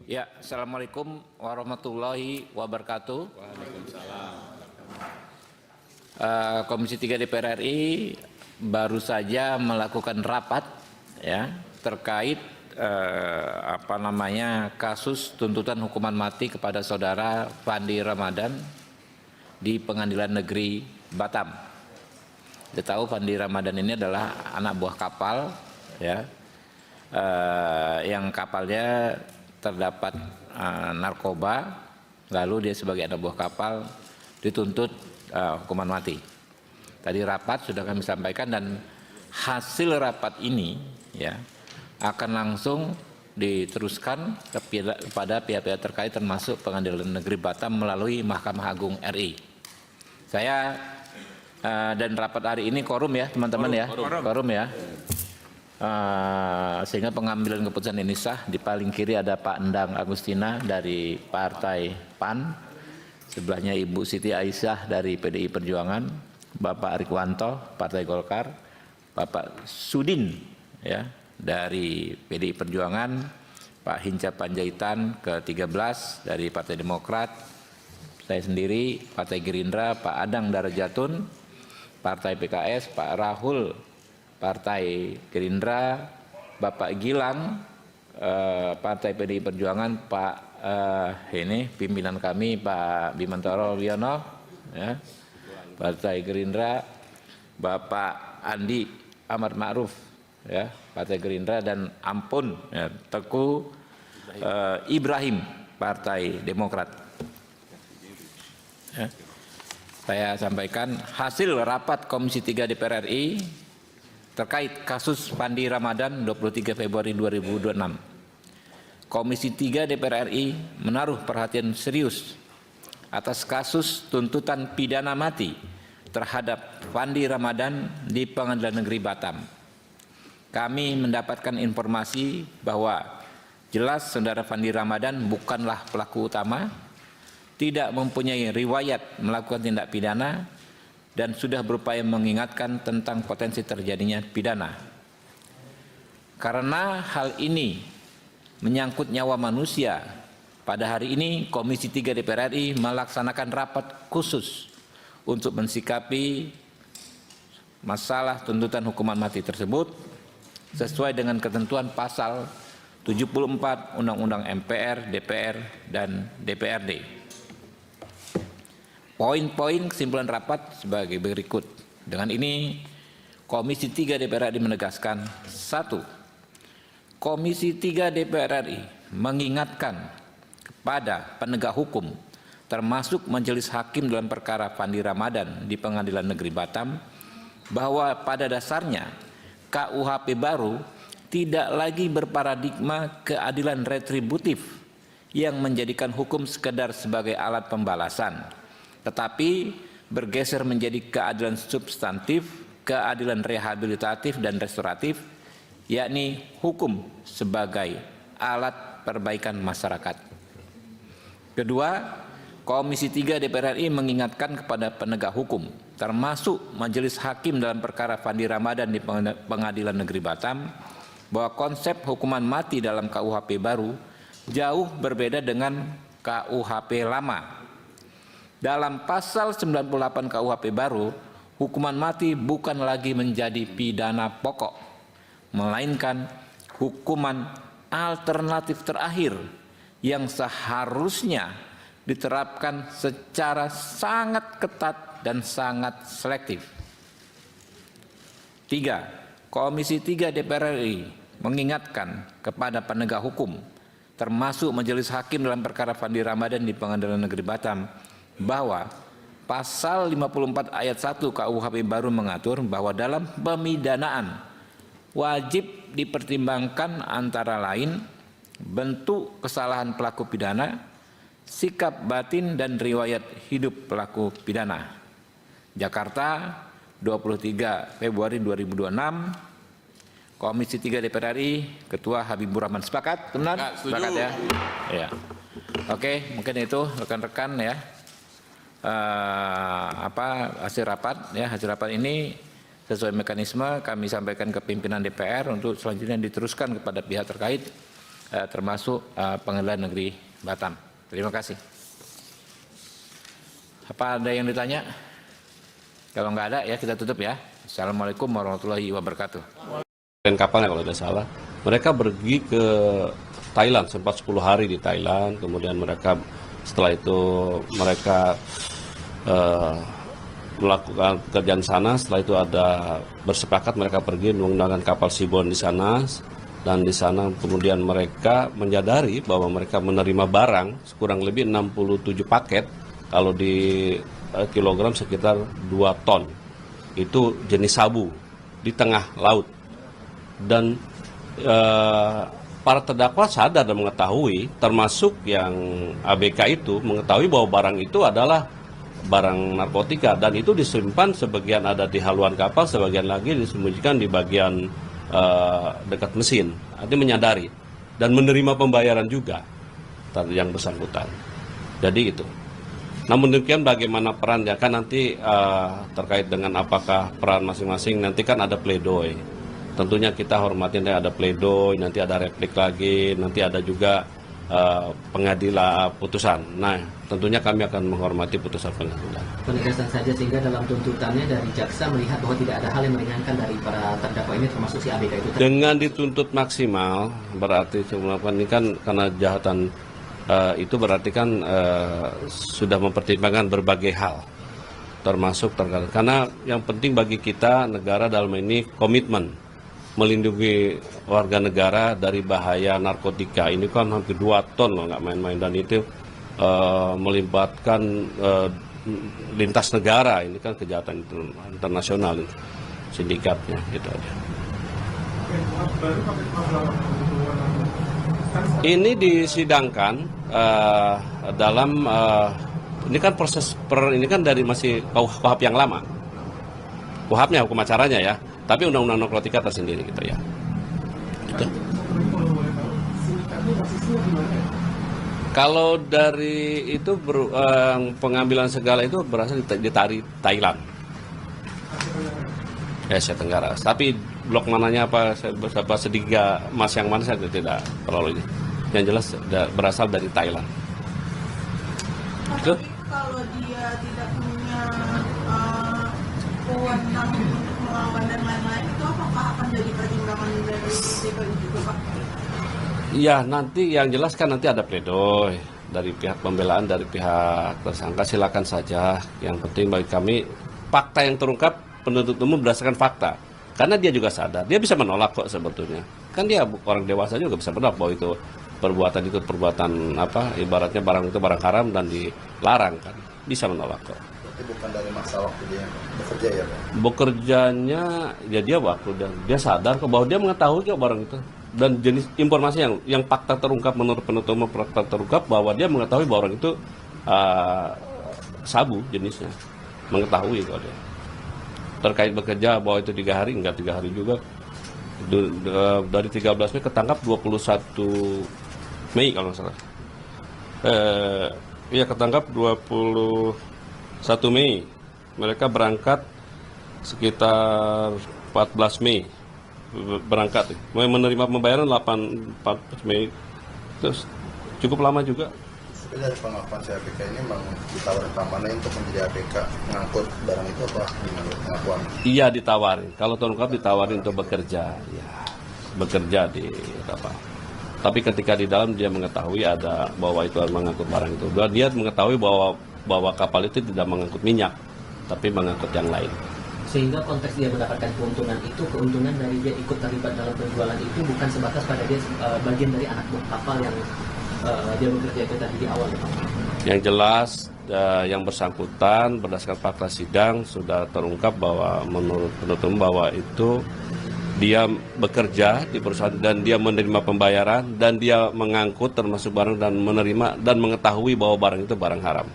Ya, Assalamualaikum warahmatullahi wabarakatuh. Waalaikumsalam. Komisi 3 DPR RI baru saja melakukan rapat ya terkait kasus tuntutan hukuman mati kepada saudara Fandi Ramadan di Pengadilan Negeri Batam. Kita tahu Fandi Ramadan ini adalah anak buah kapal ya, yang kapalnya terdapat narkoba, lalu dia sebagai anak buah kapal dituntut hukuman mati. Tadi rapat sudah kami sampaikan dan hasil rapat ini ya akan langsung diteruskan kepada pihak-pihak terkait termasuk Pengadilan Negeri Batam melalui Mahkamah Agung RI. Saya dan rapat hari ini quorum ya teman-teman ya, quorum ya. Sehingga pengambilan keputusan ini sah. Di paling kiri ada Pak Endang Agustina dari Partai PAN, sebelahnya Ibu Siti Aisyah dari PDI Perjuangan, Bapak Rikwanto Partai Golkar, Bapak Sudin ya dari PDI Perjuangan, Pak Hinca Panjaitan ke-13 dari Partai Demokrat, saya sendiri Partai Gerindra, Pak Adang Darajatun Partai PKS, Pak Rahul Partai Gerindra, Bapak Gilang Partai PDI Perjuangan, Pak ini pimpinan kami Pak Bimantoro Wiono ya, Partai Gerindra, Bapak Andi Ahmad Ma'ruf ya, Partai Gerindra, dan Ampun ya, Teguh Ibrahim Partai Demokrat. Ya. Saya sampaikan hasil rapat Komisi 3 DPR RI terkait kasus Fandi Ramadan 23 Februari 2026. Komisi 3 DPR RI menaruh perhatian serius atas kasus tuntutan pidana mati terhadap Fandi Ramadan di Pengadilan Negeri Batam. Kami mendapatkan informasi bahwa jelas saudara Fandi Ramadan bukanlah pelaku utama, tidak mempunyai riwayat melakukan tindak pidana, dan sudah berupaya mengingatkan tentang potensi terjadinya pidana. Karena hal ini menyangkut nyawa manusia, pada hari ini Komisi 3 DPR RI melaksanakan rapat khusus untuk mensikapi masalah tuntutan hukuman mati tersebut sesuai dengan ketentuan pasal 74 Undang-Undang MPR, DPR, dan DPRD. Poin-poin kesimpulan rapat sebagai berikut. Dengan ini, Komisi 3 DPR RI menegaskan: 1. Komisi 3 DPR RI mengingatkan kepada penegak hukum, termasuk Majelis Hakim dalam perkara Fandi Ramadan di Pengadilan Negeri Batam, bahwa pada dasarnya KUHP baru tidak lagi berparadigma keadilan retributif yang menjadikan hukum sekedar sebagai alat pembalasan, tetapi bergeser menjadi keadilan substantif, keadilan rehabilitatif dan restoratif, yakni hukum sebagai alat perbaikan masyarakat. Kedua, Komisi 3 DPR RI mengingatkan kepada penegak hukum, termasuk Majelis Hakim dalam perkara Fandi Ramadan di Pengadilan Negeri Batam, bahwa konsep hukuman mati dalam KUHP baru jauh berbeda dengan KUHP lama. Dalam pasal 98 KUHP baru, hukuman mati bukan lagi menjadi pidana pokok, melainkan hukuman alternatif terakhir yang seharusnya diterapkan secara sangat ketat dan sangat selektif. 3. Komisi 3 DPR RI mengingatkan kepada penegak hukum, termasuk Majelis Hakim dalam perkara Fandi Ramadan di Pengadilan Negeri Batam, bahwa pasal 54 ayat 1 KUHP baru mengatur bahwa dalam pemidanaan wajib dipertimbangkan antara lain bentuk kesalahan pelaku pidana, sikap batin, dan riwayat hidup pelaku pidana. Jakarta, 23 Februari 2026. Komisi 3 DPR RI, Ketua Habibur Rahman. Sepakat, teman? Sepakat ya? Ya. Oke, mungkin itu rekan-rekan ya. Hasil rapat ya, hasil rapat ini sesuai mekanisme kami sampaikan ke pimpinan DPR untuk selanjutnya diteruskan kepada pihak terkait termasuk Pengadilan Negeri Batam. Terima kasih. Apa ada yang ditanya? Kalau nggak ada ya kita tutup ya. Assalamualaikum warahmatullahi wabarakatuh. Dan kapalnya kalau tidak salah, mereka pergi ke Thailand, sempat 10 hari di Thailand, kemudian mereka setelah itu mereka melakukan pekerjaan sana, setelah itu ada bersepakat mereka pergi menggunakan kapal Seabourn di sana, dan di sana kemudian mereka menyadari bahwa mereka menerima barang kurang lebih 67 paket, kalau di kilogram sekitar 2 ton, itu jenis sabu di tengah laut. Dan para terdakwa sadar dan mengetahui, termasuk yang ABK itu mengetahui bahwa barang itu adalah barang narkotika, dan itu disimpan sebagian ada di haluan kapal, sebagian lagi disembunyikan di bagian dekat mesin. Artinya menyadari dan menerima pembayaran juga yang bersangkutan. Jadi itu. Namun demikian bagaimana perannya kan nanti terkait dengan apakah peran masing-masing, nanti kan ada pledoi. Tentunya kita hormatin ada pledoi, nanti ada replik lagi, nanti ada juga pengadilan putusan. Nah, tentunya kami akan menghormati putusan pengadilan. Penegasan saja sehingga dalam tuntutannya dari jaksa melihat bahwa tidak ada hal yang meringankan dari para terdakwa ini, termasuk si ABK itu. Dengan dituntut maksimal berarti melakukan ini kan karena kejahatan itu berarti kan sudah mempertimbangkan berbagai hal, termasuk terkait. Karena yang penting bagi kita negara dalam ini komitmen melindungi warga negara dari bahaya narkotika. Ini kan hampir 2 ton loh, nggak main-main, dan itu melibatkan lintas negara. Ini kan kejahatan internasional, sindikatnya gitu aja. Ini disidangkan dalam ini kan proses ini kan dari masih KUHP yang lama. KUHP-nya hukum acaranya ya. Tapi undang-undang narkotika tersendiri gitu ya. Gitu. Kalau dari itu pengambilan segala itu berasal di Thailand, Asia Tenggara. Tapi blok mananya apa sedikit emas yang mana saya tidak terlalu ini. Yang jelas berasal dari Thailand. Itu. Kalau dia tidak punya wewenang untuk melawan dan lain-lain, itu apakah akan jadi pertimbangan dari DPR juga, Pak? Iya, nanti yang jelas kan nanti ada pledoi dari pihak pembelaan, dari pihak tersangka, silakan saja. Yang penting bagi kami fakta yang terungkap, penuntut umum berdasarkan fakta. Karena dia juga sadar, dia bisa menolak kok sebetulnya. Kan dia orang dewasa juga bisa menolak bahwa itu perbuatan apa, ibaratnya barang itu barang haram dan dilarang kan. Bisa menolak kok. Itu bukan dari masa waktu dia bekerja ya, Pak? Bekerjanya ya dia waktu dan dia sadar kok bahwa dia mengetahui kok barang itu, dan jenis informasi yang fakta terungkap menurut penuntut umum, fakta terungkap bahwa dia mengetahui bahwa orang itu sabu jenisnya, mengetahui kok dia. Terkait bekerja bahwa itu 3 hari, enggak 3 hari juga, dari 13 Mei ketangkap 21 Mei kalau nggak salah. Iya ketangkap 21 Mei, mereka berangkat sekitar 14 Mei berangkat, menerima pembayaran 14 Mei, terus cukup lama juga. Tapi dari pengakuan si ABK ini memang ditawarin keamanan untuk menjadi ABK ngangkut barang itu apa gimana pengakuan? Iya ditawarin, kalau terungkap ditawarin untuk bekerja, ya bekerja di kapal. Tapi ketika di dalam dia mengetahui ada bahwa itu mengangkut barang itu, dia mengetahui bahwa kapal itu tidak mengangkut minyak, tapi mengangkut yang lain. Sehingga konteks dia mendapatkan keuntungan itu, keuntungan dari dia ikut terlibat dalam penjualan itu bukan sebatas pada dia bagian dari anak buah kapal yang dia bekerja itu tadi di awal. Yang jelas yang bersangkutan berdasarkan fakta sidang sudah terungkap bahwa menurut penuntut umum bahwa itu dia bekerja di perusahaan dan dia menerima pembayaran dan dia mengangkut termasuk barang dan menerima dan mengetahui bahwa barang itu barang haram.